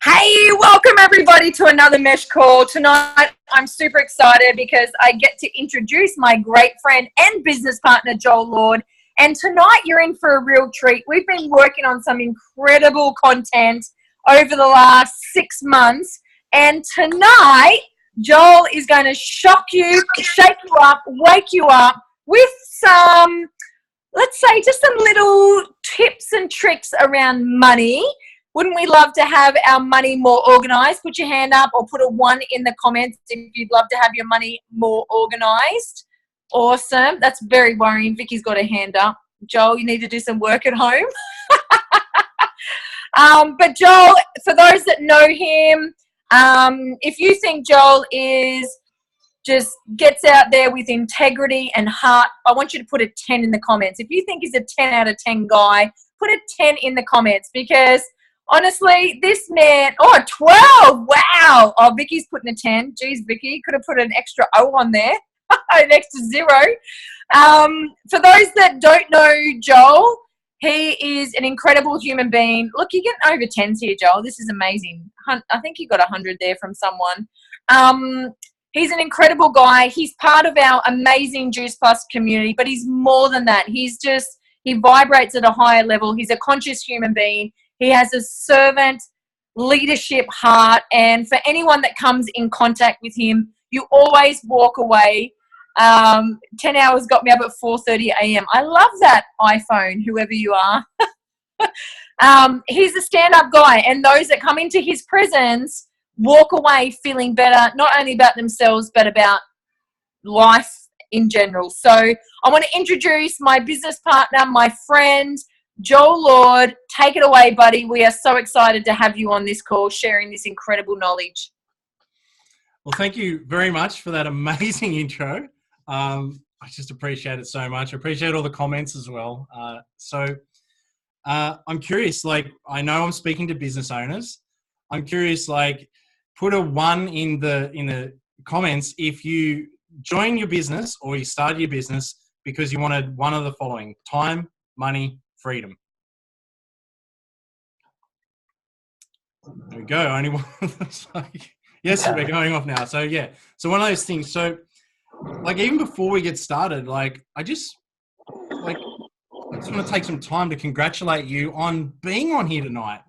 Hey, welcome everybody to another Mesh Call. Tonight, I'm super excited because I get to introduce my great friend and business partner, Joel Lord. And tonight, you're in for a real treat. We've been working on some incredible content over the last 6 months. And tonight, Joel is going to shock you, shake you up, wake you up with some, let's say, just some little tips and tricks around money. Wouldn't we love to have our money more organized? Put your hand up or put a 1 in the comments if you'd love to have your money more organized. Awesome. That's very worrying. Vicky's got a hand up. Joel, you need to do some work at home. But Joel, for those that know him, if you think Joel is just gets out there with integrity and heart, I want you to put a 10 in the comments. If you think he's a 10 out of 10 guy, put a 10 in the comments because honestly, this man, 12, wow. Oh, Vicky's putting a 10. Geez, Vicky, could have put an extra O on there, an extra 0. For those that don't know Joel, he is an incredible human being. Look, you're getting over 10s here, Joel. This is amazing. I think you got 100 there from someone. He's an incredible guy. He's part of our amazing Juice Plus community, but he's more than that. He vibrates at a higher level. He's a conscious human being. He has a servant leadership heart. And for anyone that comes in contact with him, you always walk away. 10 hours got me up at 4:30 a.m. I love that iPhone, whoever you are. He's a stand-up guy. And those that come into his presence walk away feeling better, not only about themselves, but about life in general. So I want to introduce my business partner, my friend, Joel Lord. Take it away, buddy. We are so excited to have you on this call, sharing this incredible knowledge. Well, thank you very much for that amazing intro. I just appreciate it so much. I appreciate all the comments as well. I'm curious, I know I'm speaking to business owners. I'm curious, put a 1 in the comments if you join your business or you started your business because you wanted one of the following: time, money, freedom. There we go. Only one. Yes, we're going off now. So yeah. So one of those things. So even before we get started, I just want to take some time to congratulate you on being on here tonight.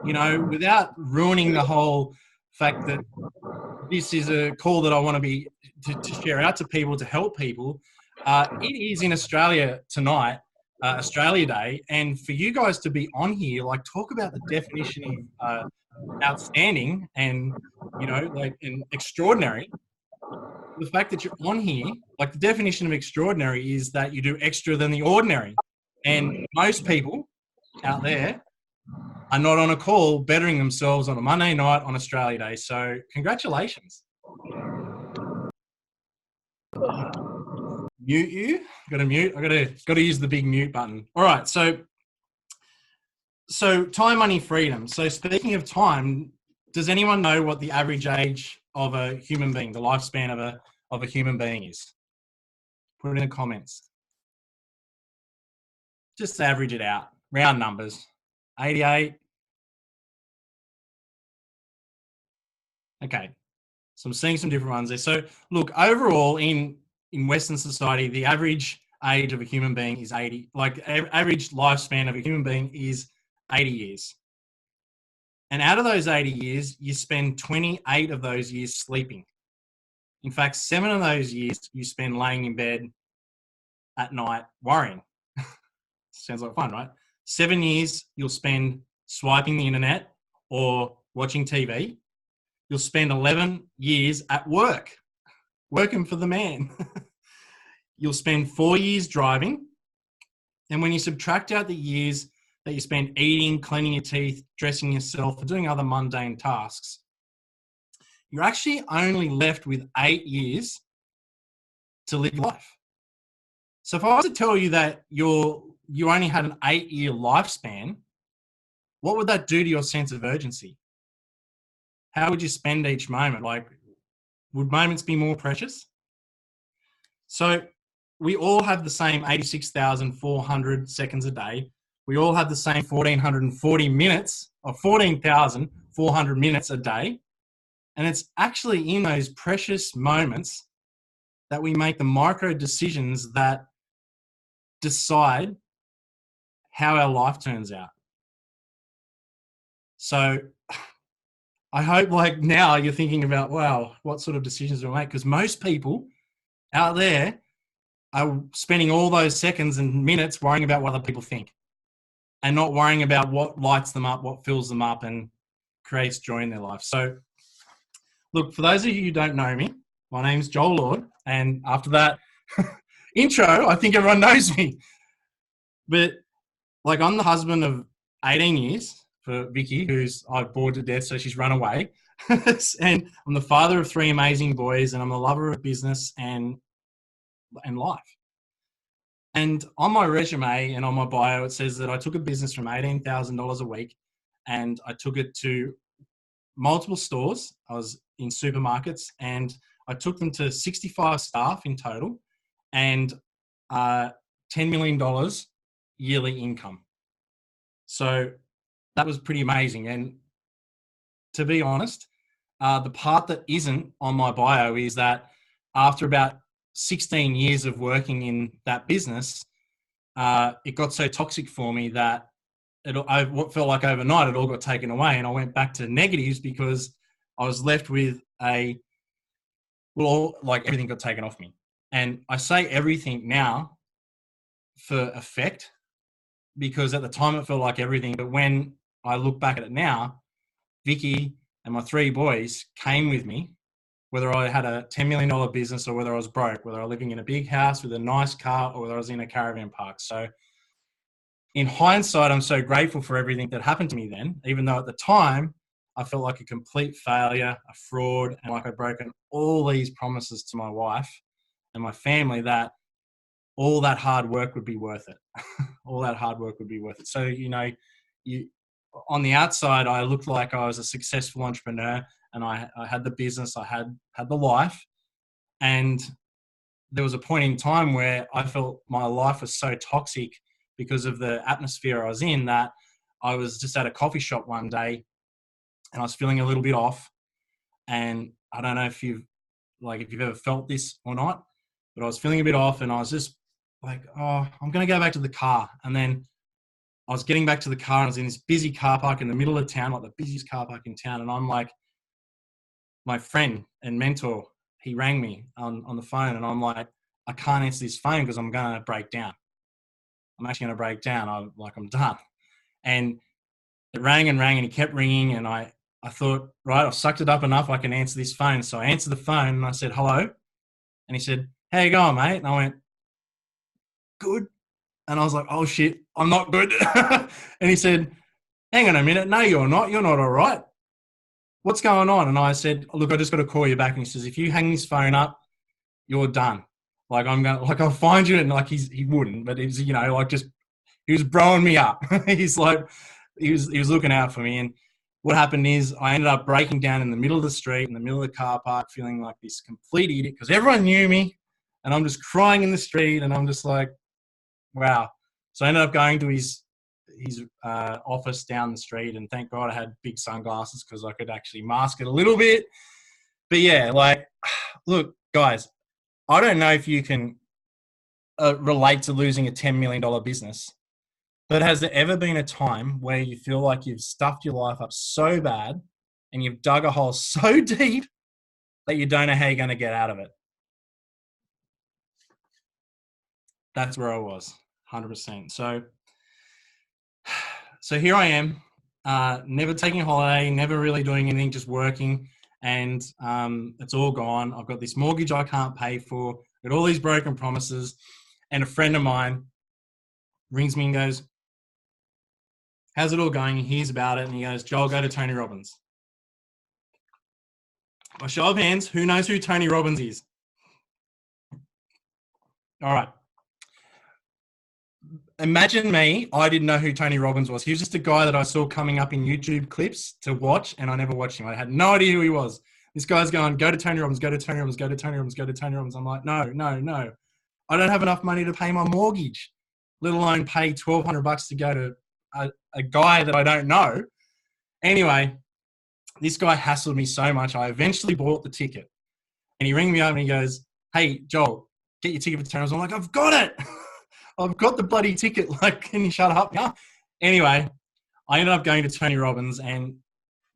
Without ruining the whole fact that this is a call that I want to share out to people, to help people. It is in Australia tonight. Australia Day, and for you guys to be on here, talk about the definition of outstanding and and extraordinary. The fact that you're on here, the definition of extraordinary is that you do extra than the ordinary, and most people out there are not on a call bettering themselves on a Monday night on Australia Day. So congratulations. Mute you. Got to mute. I got to use the big mute button. All right. So time, money, freedom. So speaking of time, does anyone know what the average age of a human being, the lifespan of a human being is? Put it in the comments. Just average it out. Round numbers. 88. Okay. So I'm seeing some different ones there. So look, overall in Western society, the average age of a human being is 80. Average lifespan of a human being is 80 years. And out of those 80 years, you spend 28 of those years sleeping. In fact, 7 of those years you spend laying in bed at night worrying. Sounds like fun, right? 7 years you'll spend swiping the internet or watching TV. You'll spend 11 years at work, working for the man. You'll spend 4 years driving. And when you subtract out the years that you spend eating, cleaning your teeth, dressing yourself, or doing other mundane tasks, you're actually only left with 8 years to live life. So if I was to tell you that you only had an 8-year lifespan, what would that do to your sense of urgency? How would you spend each moment? Would moments be more precious? So we all have the same 86,400 seconds a day. We all have the same 1,440 minutes, or 14,000 400 minutes a day. And it's actually in those precious moments that we make the micro decisions that decide how our life turns out. So I hope like now you're thinking about, wow, what sort of decisions do I make? Because most people out there are spending all those seconds and minutes worrying about what other people think and not worrying about what lights them up, what fills them up and creates joy in their life. So look, for those of you who don't know me, my name's Joel Lord. And after that intro, I think everyone knows me. But like, I'm the husband of 18 years for Vicky, who's I've bored to death, so she's run away. And I'm the father of 3 amazing boys, and I'm a lover of business and life. And on my resume and on my bio, it says that I took a business from $18,000 a week and I took it to multiple stores. I was in supermarkets and I took them to 65 staff in total and $10 million yearly income. So that was pretty amazing. And to be honest, the part that isn't on my bio is that after about 16 years of working in that business, it got so toxic for me that what felt like overnight, it all got taken away. And I went back to negatives because I was left with everything got taken off me. And I say everything now for effect because at the time it felt like everything. But when I look back at it now, Vicky and my 3 boys came with me, whether I had a $10 million business or whether I was broke, whether I was living in a big house with a nice car or whether I was in a caravan park. So in hindsight, I'm so grateful for everything that happened to me then, even though at the time I felt like a complete failure, a fraud, and like I'd broken all these promises to my wife and my family that all that hard work would be worth it. All that hard work would be worth it. So, on the outside, I looked like I was a successful entrepreneur and I had the business, I had the life. And there was a point in time where I felt my life was so toxic because of the atmosphere I was in that I was just at a coffee shop one day and I was feeling a little bit off. And I don't know if you've ever felt this or not, but I was feeling a bit off and I was just like, oh, I'm going to go back to the car. And then I was getting back to the car and I was in this busy car park in the middle of town, like the busiest car park in town. And I'm like, my friend and mentor, he rang me on the phone and I'm like, I can't answer this phone because I'm going to break down. I'm actually going to break down. I'm done. And it rang and rang and he kept ringing. And I thought, right, I've sucked it up enough. I can answer this phone. So I answered the phone and I said, hello. And he said, how you going, mate? And I went, good. And I was like, oh shit, I'm not good. And he said, hang on a minute. No, you're not. You're not all right. What's going on? And I said, look, I just got to call you back. And he says, if you hang this phone up, you're done. Like I'll find you. And like he wouldn't, but it was, he was broing me up. He's like, he was looking out for me. And what happened is I ended up breaking down in the middle of the street, in the middle of the car park, feeling like this complete idiot because everyone knew me and I'm just crying in the street and I'm just like, wow. So I ended up going to his office down the street and thank God I had big sunglasses because I could actually mask it a little bit. But yeah, like, look, guys, I don't know if you can relate to losing a $10 million business, but has there ever been a time where you feel like you've stuffed your life up so bad and you've dug a hole so deep that you don't know how you're going to get out of it? That's where I was, 100%. So here I am, never taking a holiday, never really doing anything, just working, and it's all gone. I've got this mortgage I can't pay for, got all these broken promises, and a friend of mine rings me and goes, how's it all going? He hears about it, and he goes, Joel, go to Tony Robbins. By show of hands, who knows who Tony Robbins is? All right. Imagine me, I didn't know who Tony Robbins was. He was just a guy that I saw coming up in YouTube clips to watch, and I never watched him. I had no idea who he was. This guy's going, go to Tony Robbins, go to Tony Robbins, go to Tony Robbins, go to Tony Robbins. I'm like, no. I don't have enough money to pay my mortgage, let alone pay $1,200 to go to a guy that I don't know. Anyway, This guy hassled me so much. I eventually bought the ticket. And he rang me up and he goes, "Hey, Joel, get your ticket for Tony Robbins." I'm like, "I've got it. I've got the bloody ticket. Like, can you shut up now?" Anyway, I ended up going to Tony Robbins. And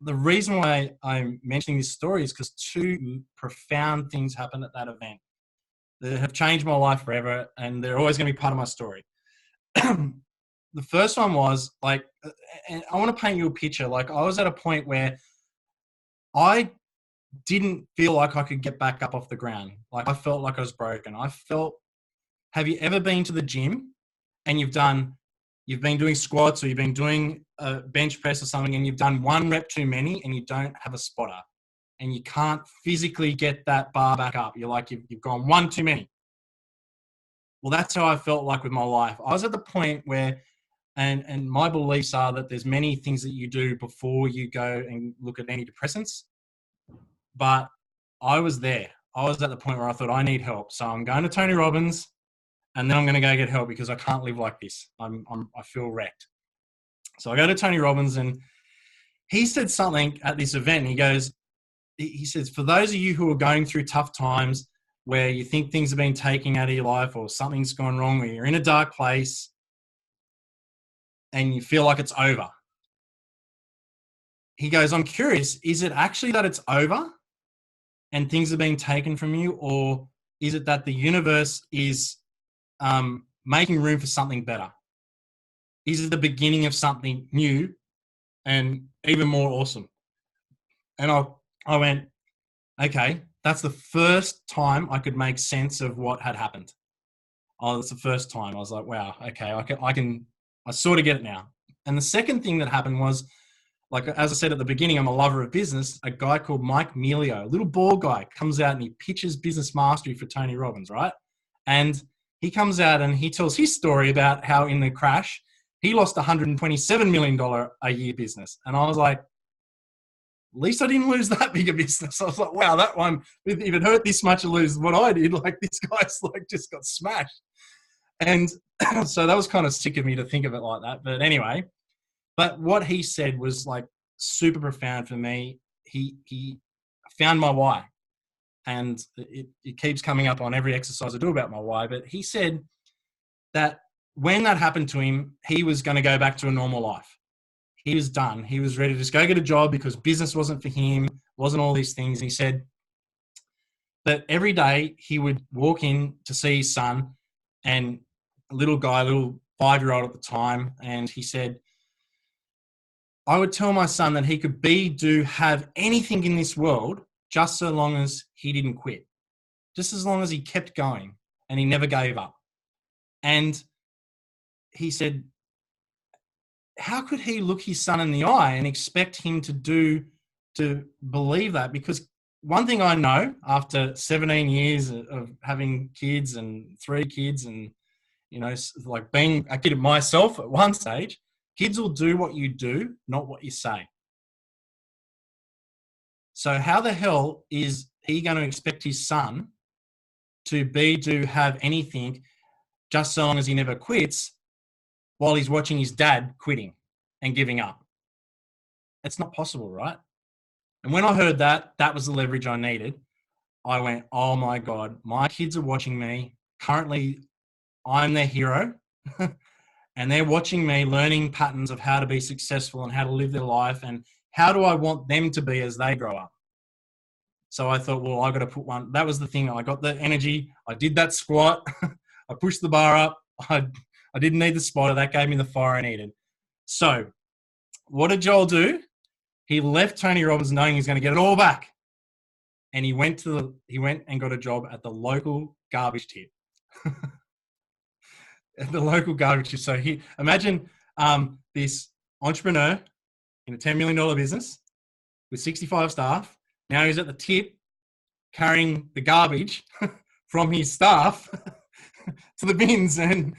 the reason why I'm mentioning this story is because two profound things happened at that event that have changed my life forever. And they're always going to be part of my story. The first one was like, and I want to paint you a picture. Like, I was at a point where I didn't feel like I could get back up off the ground. Like, I felt like I was broken. Have you ever been to the gym and you've been doing squats or you've been doing a bench press or something and you've done one rep too many and you don't have a spotter and you can't physically get that bar back up? You're like, you've gone one too many. Well, that's how I felt like with my life. I was at the point where, and my beliefs are that there's many things that you do before you go and look at antidepressants. But I was there. I was at the point where I thought, I need help. So I'm going to Tony Robbins and then I'm going to go get help because I can't live like this. I feel wrecked. So I go to Tony Robbins and he said something at this event. He says, for those of you who are going through tough times where you think things have been taken out of your life or something's gone wrong or you're in a dark place and you feel like it's over. He goes, I'm curious, is it actually that it's over and things are being taken from you, or is it that the universe is making room for something better? Is it the beginning of something new and even more awesome? And I went, okay, that's the first time I could make sense of what had happened. Oh, that's the first time. I was like, wow, okay, I sort of get it now. And the second thing that happened was, like, as I said at the beginning, I'm a lover of business. A guy called Mike Melio, a little bald guy, comes out and he pitches business mastery for Tony Robbins, right? And he comes out and he tells his story about how in the crash, he lost $127 million a year business. And I was like, at least I didn't lose that big a business. I was like, wow, that one, if it hurt this much to lose what I did, like, this guy's like just got smashed. And so that was kind of sick of me to think of it like that. But anyway, but what he said was like super profound for me. He found my why. And it keeps coming up on every exercise I do about my why. But he said that when that happened to him, he was going to go back to a normal life. He was done. He was ready to just go get a job because business wasn't for him, wasn't all these things. And he said that every day he would walk in to see his son, and a little 5-year-old at the time. And he said, I would tell my son that he could have anything in this world just so long as he didn't quit, just as long as he kept going and he never gave up. And he said, how could he look his son in the eye and expect him to believe that? Because one thing I know after 17 years of having kids and 3 kids and, you know, like being a kid myself at one stage, kids will do what you do, not what you say. So how the hell is he going to expect his son to have anything just so long as he never quits while he's watching his dad quitting and giving up? It's not possible, right? And when I heard that, that was the leverage I needed. I went, oh my God, my kids are watching me. Currently, I'm their hero. And they're watching me learning patterns of how to be successful and how to live their life and how do I want them to be as they grow up. So I thought, well, I got to put one. That was the thing. I got the energy. I did that squat. I pushed the bar up. I didn't need the spotter. That gave me the fire I needed. So what did Joel do? He left Tony Robbins knowing he's going to get it all back. And he went and got a job at the local garbage tip. At the local garbage tip. So imagine this entrepreneur in a $10 million business with 65 staff. Now he's at the tip carrying the garbage from his staff to the bins and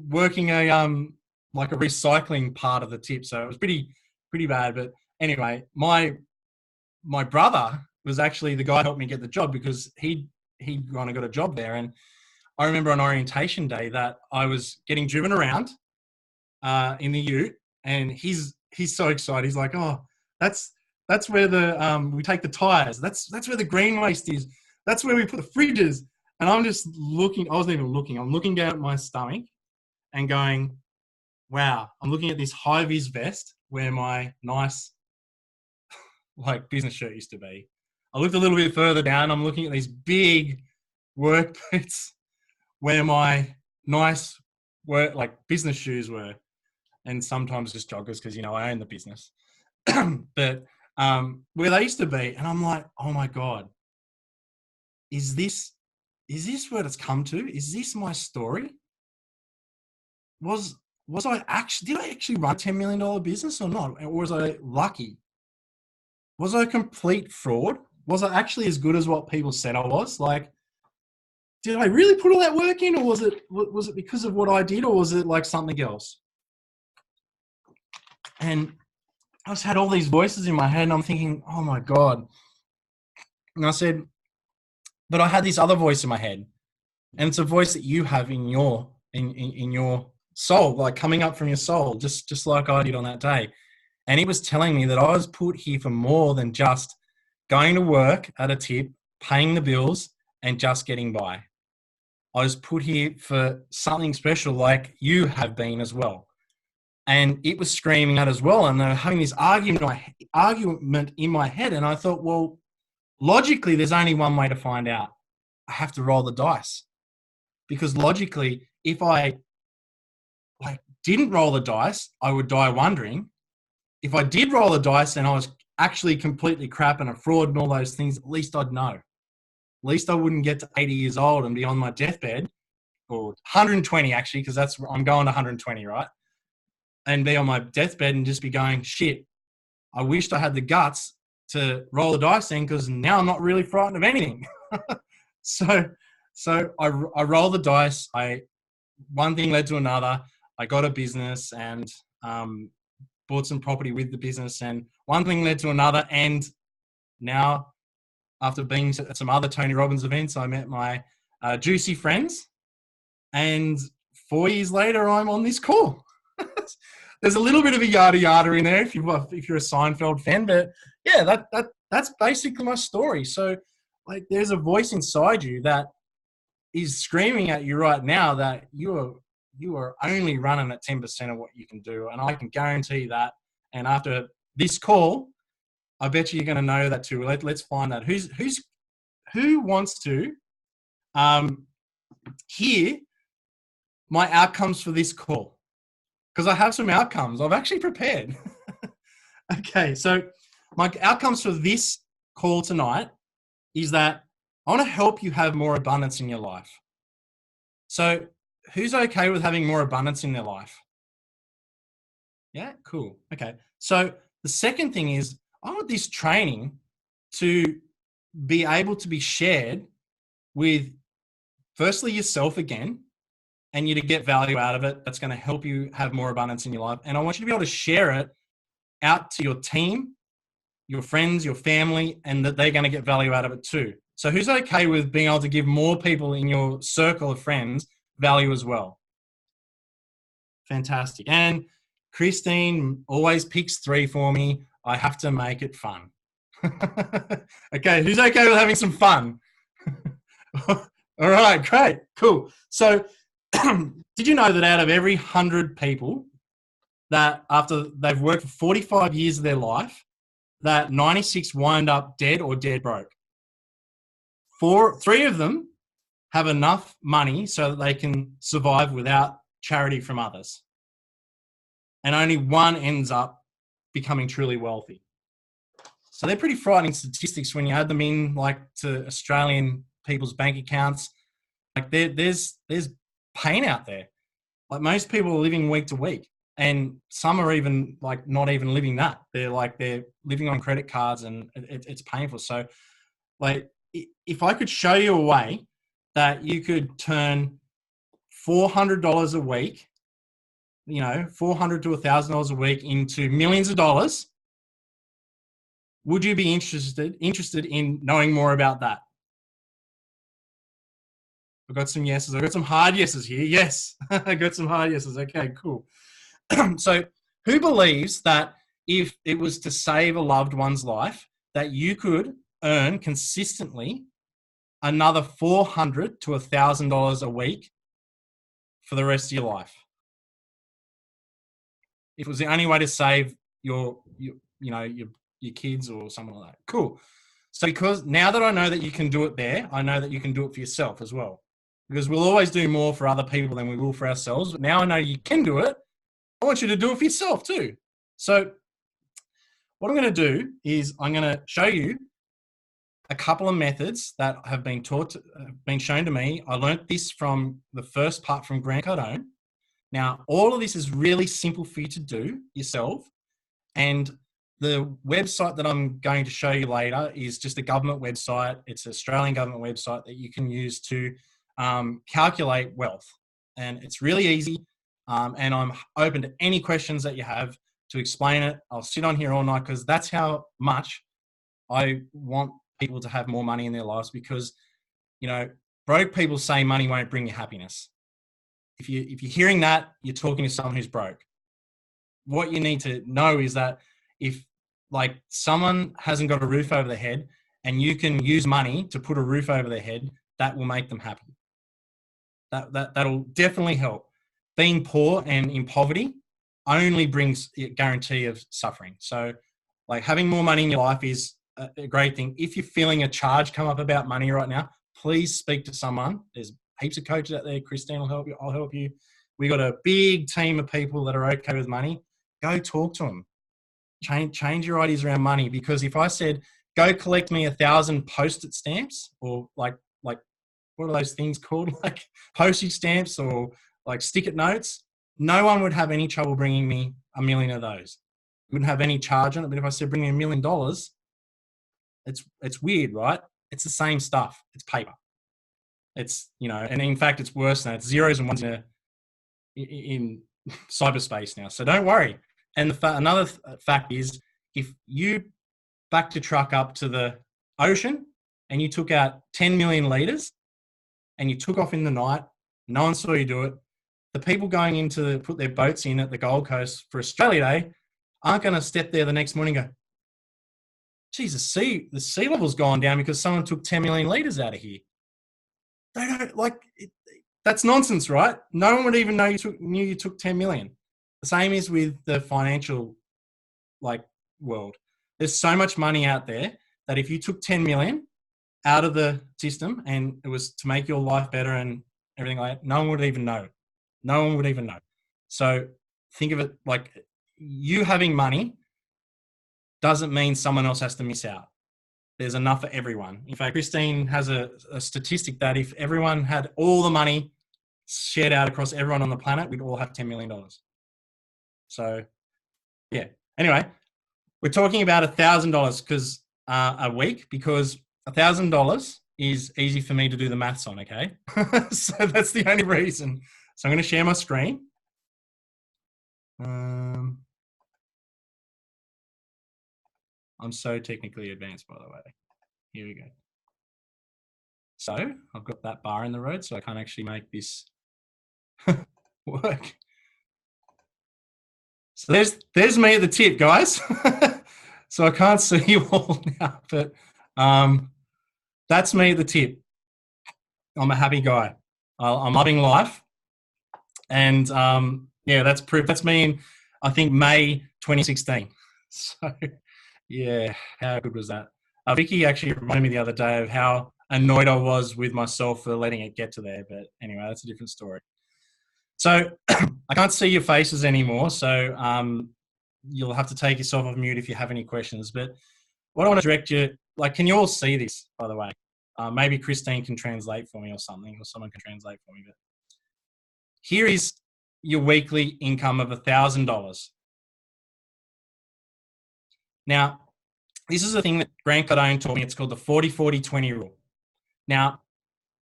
working like a recycling part of the tip. So it was pretty bad. But anyway, my brother was actually the guy who helped me get the job because he kind of got a job there. And I remember on orientation day that I was getting driven around in the ute, and he's so excited. He's like, oh, that's That's where the we take the tires. That's where the green waste is. That's where we put the fridges. And I'm just looking. I wasn't even looking. I'm looking down at my stomach and going, wow. I'm looking at this high vis vest where my nice like business shirt used to be. I looked a little bit further down. I'm looking at these big work boots where my nice work like business shoes were, and sometimes just joggers because I own the business. But where they used to be, and I'm like, oh my god, is this what it's come to? Is this my story? Was I actually did I actually run a $10 million business or not? Or was I lucky? Was I a complete fraud? Was I actually as good as what people said I was? Like, did I really put all that work in, or was it because of what I did, or was it like something else? And I just had all these voices in my head, and I'm thinking, oh my god. And I said, but I had this other voice in my head, and it's a voice that you have in your soul, like coming up from your soul, just like I did on that day. And it was telling me that I was put here for more than just going to work at a tip, paying the bills, and just getting by. I was put here for something special, like you have been as well. And it was screaming out as well. And they were having this argument in my head. And I thought, well, logically, there's only one way to find out. I have to roll the dice. Because logically, if I didn't roll the dice, I would die wondering. If I did roll the dice and I was actually completely crap and a fraud and all those things, at least I'd know. At least I wouldn't get to 80 years old and be on my deathbed, or 120 actually, because I'm going to 120, right? And be on my deathbed and just be going, shit, I wished I had the guts to roll the dice then, because now I'm not really frightened of anything. So I rolled the dice. One thing led to another. I got a business and bought some property with the business, and one thing led to another. And now, after being at some other Tony Robbins events, I met my juicy friends, and 4 years later, I'm on this call. There's a little bit of a yada yada in there if you're a Seinfeld fan, but yeah, that's basically my story. So, like, there's a voice inside you that is screaming at you right now that you are only running at 10% of what you can do, and I can guarantee that. And after this call, I bet you're going to know that too. Let's find that. Who wants to hear my outcomes for this call? Because I have some outcomes. I've actually prepared. Okay, so my outcomes for this call tonight is that I want to help you have more abundance in your life. So who's okay with having more abundance in their life? Yeah, cool. Okay. So the second thing is I want this training to be able to be shared with, firstly, yourself again, and you to get value out of it. That's going to help you have more abundance in your life. And I want you to be able to share it out to your team, your friends, your family, and that they're going to get value out of it too. So who's okay with being able to give more people in your circle of friends value as well? Fantastic. And Christine always picks 3 for me. I have to make it fun. Okay, who's okay with having some fun? All right, great, cool. So did you know that out of every 100 people that after they've worked for 45 years of their life, that 96 wind up dead or dead broke? 3 of them have enough money so that they can survive without charity from others. And only 1 ends up becoming truly wealthy. So they're pretty frightening statistics when you add them in, like, to Australian people's bank accounts. Like, there's pain out there. Like, most people are living week to week, and some are even like not even living that. They're living on credit cards, and it's painful. So, like, if I could show you a way that you could turn $400 a week, $400 to $1,000 a week into millions of dollars, would you be interested in knowing more about that? I've got some yeses. I've got some hard yeses here. Yes, I got some hard yeses. Okay, cool. So who believes that if it was to save a loved one's life, that you could earn consistently another $400 to $1,000 a week for the rest of your life. If it was the only way to save your kids or something like that. Cool. So because now that I know that you can do it there, I know that you can do it for yourself as well. Because we'll always do more for other people than we will for ourselves. But now I know you can do it. I want you to do it for yourself too. So what I'm going to do is I'm going to show you a couple of methods that have been shown to me. I learned this from the first part from Grant Cardone. Now, all of this is really simple for you to do yourself. And the website that I'm going to show you later is just a government website. It's an Australian government website that you can use to calculate wealth. And it's really easy. And I'm open to any questions that you have to explain it. I'll sit on here all night because that's how much I want people to have more money in their lives, because, broke people say money won't bring you happiness. If you're hearing that, you're talking to someone who's broke. What you need to know is that if someone hasn't got a roof over their head and you can use money to put a roof over their head, that will make them happy. That'll definitely help. Being poor and in poverty only brings a guarantee of suffering. So having more money in your life is a great thing. If you're feeling a charge come up about money right now, please speak to someone. There's heaps of coaches out there. Christine will help you. I'll help you. We got a big team of people that are okay with money. Go talk to them. Change your ideas around money, because if I said, go collect me 1,000 Post-it stamps, or what are those things called? Like postage stamps or stick-it notes, no one would have any trouble bringing me 1 million of those. Wouldn't have any charge on it. But if I said, bring me $1 million, it's weird, right? It's the same stuff. It's paper. It's, and in fact, it's worse than that. It's zeros and ones in cyberspace now. So don't worry. And another fact is, if you backed your truck up to the ocean and you took out 10 million litres and you took off in the night, no one saw you do it, the people going in to put their boats in at the Gold Coast for Australia Day aren't going to step there the next morning and go, geez, the sea level's gone down because someone took 10 million litres out of here. They don't that's nonsense, right? No one would even know knew you took 10 million. The same is with the financial world. There's so much money out there that if you took 10 million out of the system and it was to make your life better and everything like that, no one would even know. No one would even know. So think of it like you having money doesn't mean someone else has to miss out. There's enough for everyone. In fact, Christine has a statistic that if everyone had all the money shared out across everyone on the planet, we'd all have $10 million. So, yeah. Anyway, we're talking about $1,000 a week, because $1,000 is easy for me to do the maths on, okay? So that's the only reason. So I'm going to share my screen. I'm so technically advanced, by the way. Here we go. So I've got that bar in the road, so I can't actually make this work. So there's me at the tip, guys. So I can't see you all now, but that's me at the tip. I'm a happy guy. I'm loving life. And yeah, that's proof. That's me in, I think, May 2016. So yeah, how good was that? Vicky actually reminded me the other day of how annoyed I was with myself for letting it get to there. But anyway, that's a different story. So I can't see your faces anymore. So you'll have to take yourself off mute if you have any questions. But what I want to direct you, can you all see this, by the way? Maybe Christine can translate for me or something, or someone can translate for me. But here is your weekly income of $1,000. Now, this is a thing that Grant Cardone taught me. It's called the 40-40-20 rule. Now,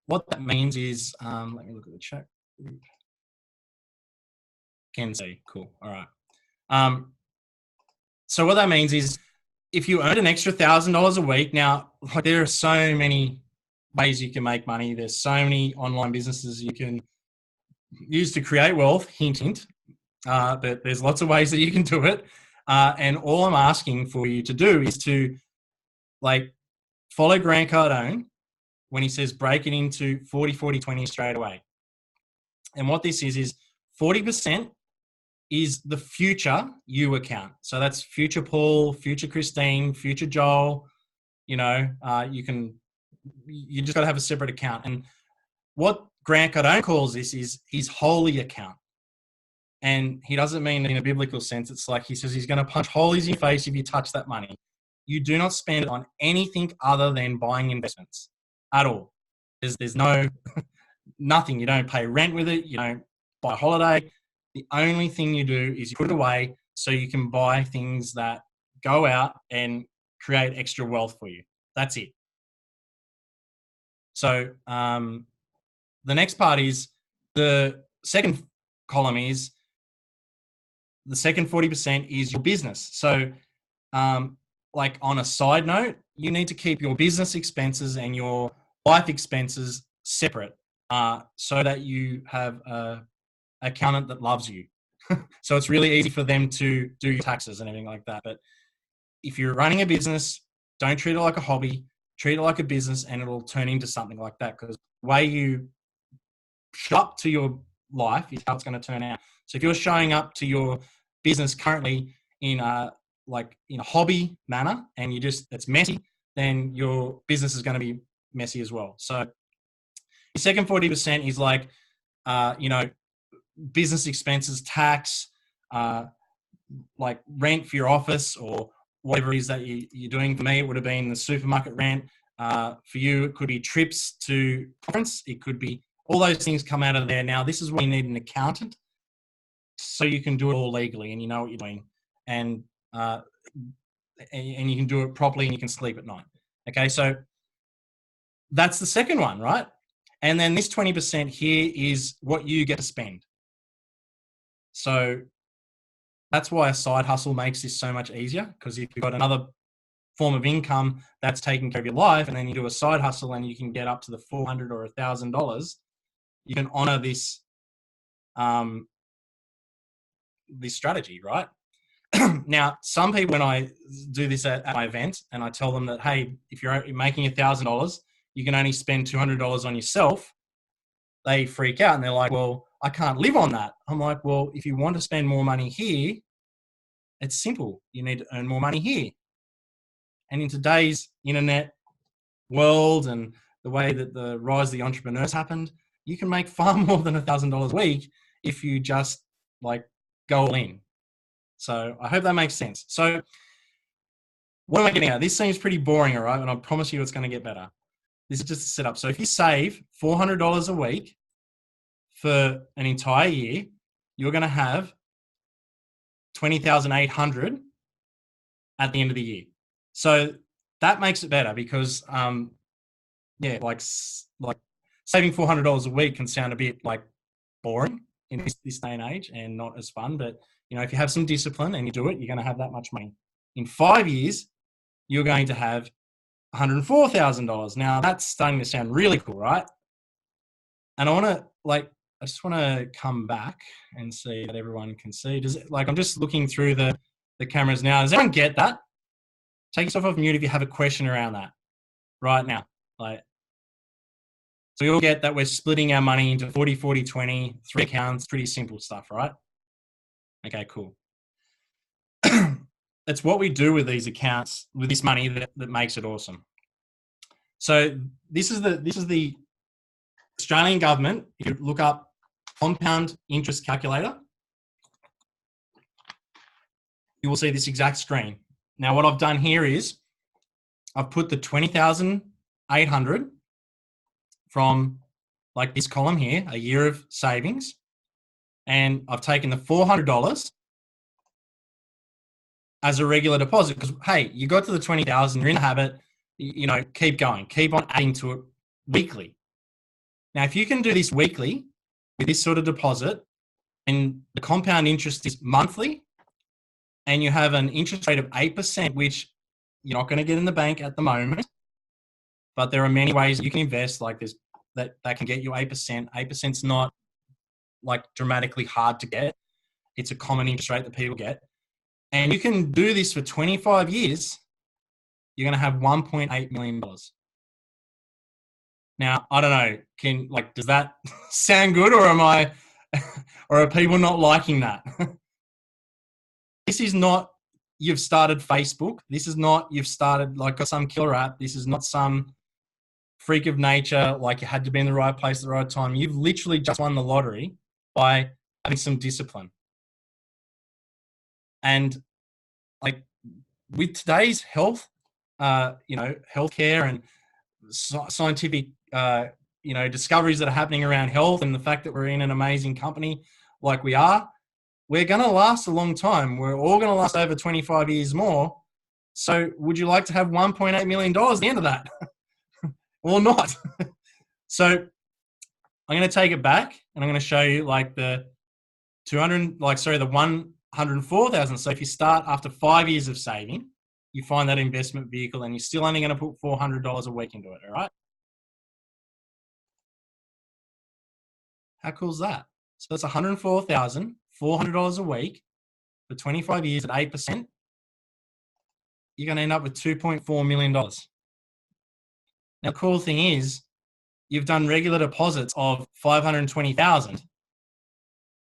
what that means is, let me look at the chat. Can see. Cool. All right. So what that means is, if you earned an extra $1,000 a week, now there are so many ways you can make money. There's so many online businesses you can use to create wealth. Hint, hint. But there's lots of ways that you can do it. And all I'm asking for you to do is to like follow Grant Cardone when he says break it into 40, 40, 20 straight away. And what this is 40% is the future you account. So that's future Paul, future Christine, future Joel. You just got to have a separate account. And what Grant Cardone calls this is his holy account. And he doesn't mean in a biblical sense. It's like he says he's going to punch holes in your face if you touch that money. You do not spend it on anything other than buying investments at all. There's no nothing. You don't pay rent with it. You don't buy a holiday. The only thing you do is you put it away so you can buy things that go out and create extra wealth for you. That's it. So the next part is the second column is the second 40% is your business. So like on a side note, you need to keep your business expenses and your life expenses separate so that you have a accountant that loves you. So it's really easy for them to do your taxes and everything like that. But if you're running a business, don't treat it like a hobby, treat it like a business, and it'll turn into something like that, because the way you show up to your life is how it's going to turn out. So if you're showing up to your business currently in a hobby manner and it's messy, then your business is going to be messy as well. So the second 40% is like, business expenses, tax, like rent for your office or whatever it is that you're doing. For me, it would have been the supermarket rent. For you, it could be trips to conference. It could be all those things come out of there. Now, this is where you need an accountant so you can do it all legally and you know what you're doing. And you can do it properly and you can sleep at night. Okay, so that's the second one, right? And then this 20% here is what you get to spend. So that's why a side hustle makes this so much easier, because if you've got another form of income that's taking care of your life and then you do a side hustle and you can get up to the $400 or $1,000, you can honor this this strategy, right? Now, some people, when I do this at my event and I tell them that, hey, if you're making $1,000, you can only spend $200 on yourself, they freak out and they're like, well, I can't live on that. I'm like, well, if you want to spend more money here, it's simple. You need to earn more money here. And in today's internet world and the way that the rise of the entrepreneurs happened, you can make far more than $1,000 a week if you just like go all in. So I hope that makes sense. So what am I getting at? This seems pretty boring, all right? And I promise you it's going to get better. This is just a setup. So if you save $400 a week for an entire year, you're going to have $20,800 at the end of the year. So that makes it better because, like saving $400 a week can sound a bit like boring in this day and age and not as fun. But, if you have some discipline and you do it, you're going to have that much money. In 5 years, you're going to have $104,000. Now that's starting to sound really cool, right? And I just want to come back and see that everyone can see. I'm just looking through the cameras now. Does everyone get that? Take yourself off mute if you have a question around that right now. So we all get that we're splitting our money into 40, 40, 20, 3 accounts, pretty simple stuff, right? Okay, cool. It's what we do with these accounts, with this money that makes it awesome. So this is the Australian government. If you look up compound interest calculator, you will see this exact screen. Now, what I've done here is I've put the 20,800 from like this column here, a year of savings, and I've taken the $400 as a regular deposit because, hey, you got to the 20,000, you're in the habit, keep going, keep on adding to it weekly. Now, if you can do this weekly with this sort of deposit and the compound interest is monthly and you have an interest rate of 8%, which you're not going to get in the bank at the moment, but there are many ways you can invest like this that can get you 8%. 8%'s not like dramatically hard to get. It's a common interest rate that people get. and you can do this for 25 years, you're going to have $1.8 million. Now, I don't know, does that sound good, or or are people not liking that? This is not, you've started Facebook. This is not, you've started like some killer app. This is not some freak of nature, like you had to be in the right place at the right time. You've literally just won the lottery by having some discipline. And like with today's health, healthcare and scientific, discoveries that are happening around health, and the fact that we're in an amazing company like we are, we're going to last a long time. We're all going to last over 25 years more. So would you like to have $1.8 million at the end of that? Or not? So I'm going to take it back, and I'm going to show you like the 104,000. So if you start after 5 years of saving, you find that investment vehicle, and you're still only going to put $400 a week into it. All right. How cool is that? So that's $104,400 a week for 25 years at 8%. You're going to end up with $2.4 million. Now, the cool thing is, you've done regular deposits of $520,000,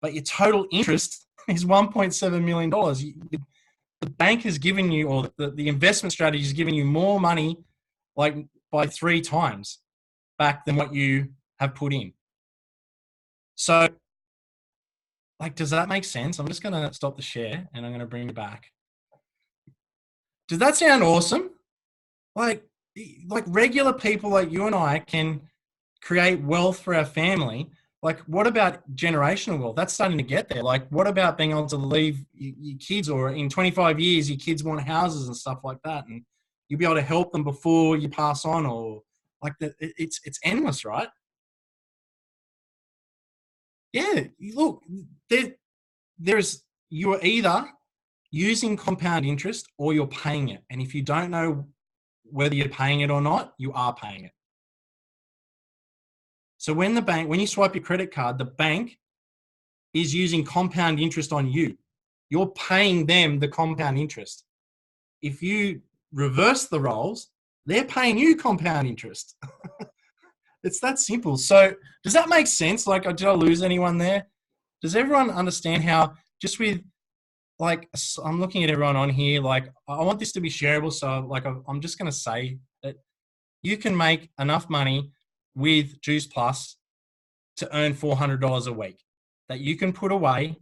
but your total interest is $1.7 million. The bank has given you, or the investment strategy has given you more money, like by 3 times back than what you have put in. So, like, does that make sense? I'm just going to stop the share, and I'm going to bring it back. Does that sound awesome? Like regular people like you and I can create wealth for our family. Like, what about generational wealth? That's starting to get there. Like, what about being able to leave your kids, or in 25 years, your kids want houses and stuff like that, and you'll be able to help them before you pass on, or like that. It's endless, right? Yeah. Look, you are either using compound interest or you're paying it. And if you don't know whether you're paying it or not, you are paying it. So when you swipe your credit card, the bank is using compound interest on you. You're paying them the compound interest. If you reverse the roles, they're paying you compound interest. It's that simple. So does that make sense? Like, did I lose anyone there? Does everyone understand how, just with, like, I'm looking at everyone on here, like, I want this to be shareable. So like, I'm just going to say that you can make enough money with Juice Plus to earn $400 a week that you can put away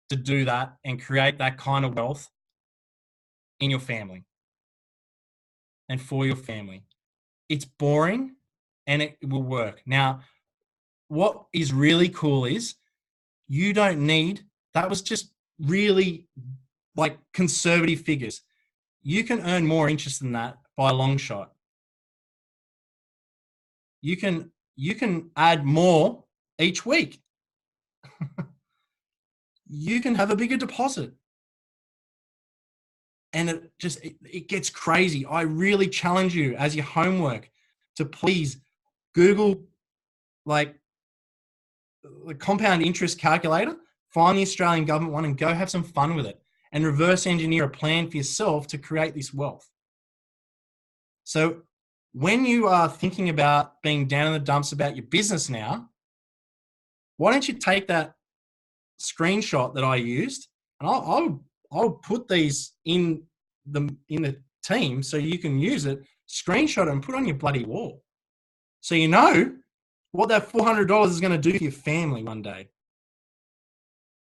to do that and create that kind of wealth in your family and for your family. It's boring and it will work. Now, what is really cool is you don't need, that was just really like conservative figures. You can earn more interest than that by a long shot. You can add more each week. You can have a bigger deposit. And it gets crazy. I really challenge you as your homework to please Google like the compound interest calculator, find the Australian government one, and go have some fun with it and reverse engineer a plan for yourself to create this wealth. So when you are thinking about being down in the dumps about your business now, why don't you take that screenshot that I used, and I'll put these in the team so you can use it, screenshot it and put it on your bloody wall. So you know what that $400 is going to do for your family one day.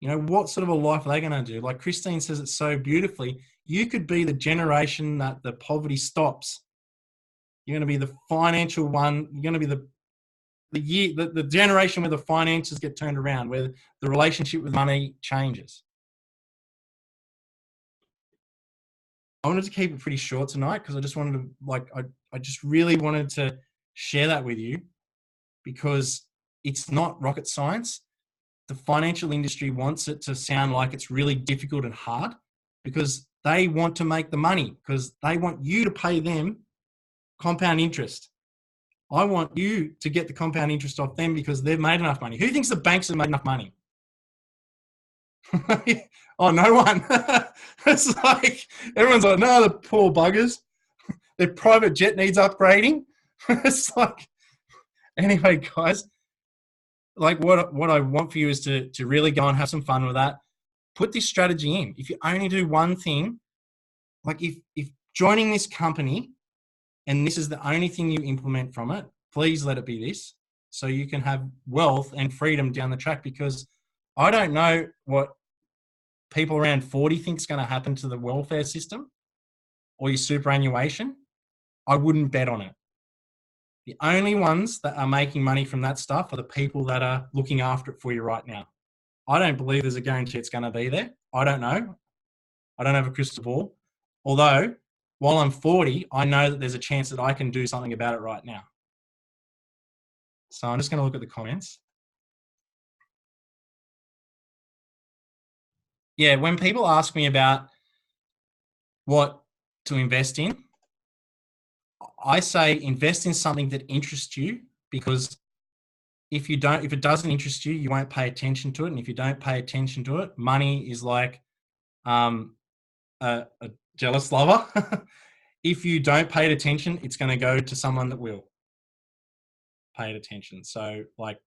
You know, what sort of a life are they going to do? Like Christine says it so beautifully, you could be the generation that the poverty stops. You're going to be the financial one. You're going to be the generation where the finances get turned around, where the relationship with money changes. I wanted to keep it pretty short tonight because I just wanted to, like, I just really wanted to share that with you because it's not rocket science. The financial industry wants it to sound like it's really difficult and hard because they want to make the money, because they want you to pay them compound interest. I want you to get the compound interest off them because they've made enough money. Who thinks the banks have made enough money? Oh, no one. It's like everyone's like, no, the poor buggers. Their private jet needs upgrading. It's like, anyway, guys, like what I want for you is to really go and have some fun with that. Put this strategy in. If you only do one thing, like if joining this company and this is the only thing you implement from it, please let it be this, so you can have wealth and freedom down the track, because I don't know what people around 40 think is going to happen to the welfare system or your superannuation. I wouldn't bet on it. The only ones that are making money from that stuff are the people that are looking after it for you right now. I don't believe there's a guarantee it's going to be there. I don't know. I don't have a crystal ball. Although, while I'm 40, I know that there's a chance that I can do something about it right now. So I'm just going to look at the comments. Yeah, when people ask me about what to invest in, I say invest in something that interests you, because if it doesn't interest you, you won't pay attention to it. And if you don't pay attention to it, money is like a jealous lover. If you don't pay it attention, it's going to go to someone that will pay it attention. So, like,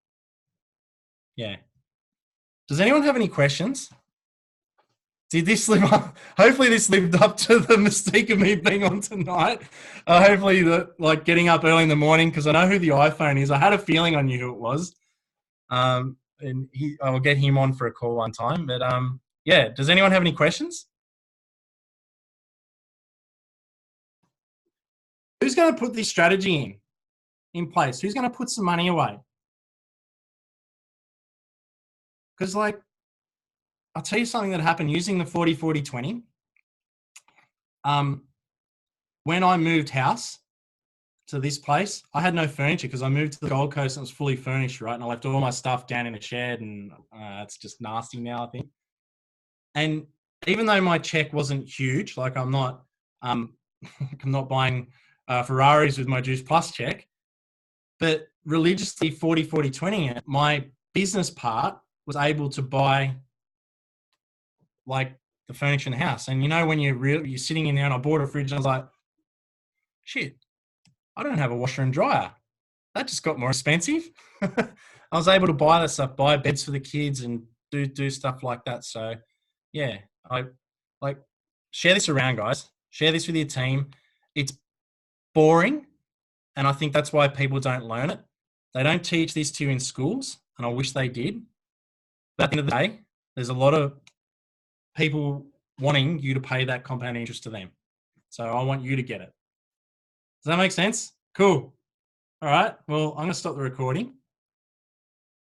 yeah. Does anyone have any questions? Did this live up? Hopefully this lived up to the mystique of me being on tonight. Hopefully like getting up early in the morning, because I know who the iPhone is. I had a feeling I knew who it was. And I'll get him on for a call one time. But yeah, does anyone have any questions? Who's going to put this strategy in place? Who's going to put some money away? Because, like, I'll tell you something that happened using the 40-40-20. When I moved house to this place, I had no furniture because I moved to the Gold Coast and it was fully furnished, right? And I left all my stuff down in a shed, and it's just nasty now, I think. And even though my check wasn't huge, like I'm not buying Ferraris with my Juice Plus check, but religiously 40-40-20, my business part was able to buy like the furniture in the house. And you know, when you're sitting in there, and I bought a fridge, and I was like, shit, I don't have a washer and dryer. That just got more expensive. I was able to buy that stuff, buy beds for the kids, and do stuff like that. So yeah, I like share this around, guys. Share this with your team. It's boring, and I think that's why people don't learn it. They don't teach this to you in schools, and I wish they did. But at the end of the day, there's a lot of people wanting you to pay that compound interest to them. So I want you to get it. Does that make sense? Cool. All right. Well, I'm going to stop the recording.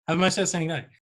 Have a most outstanding day.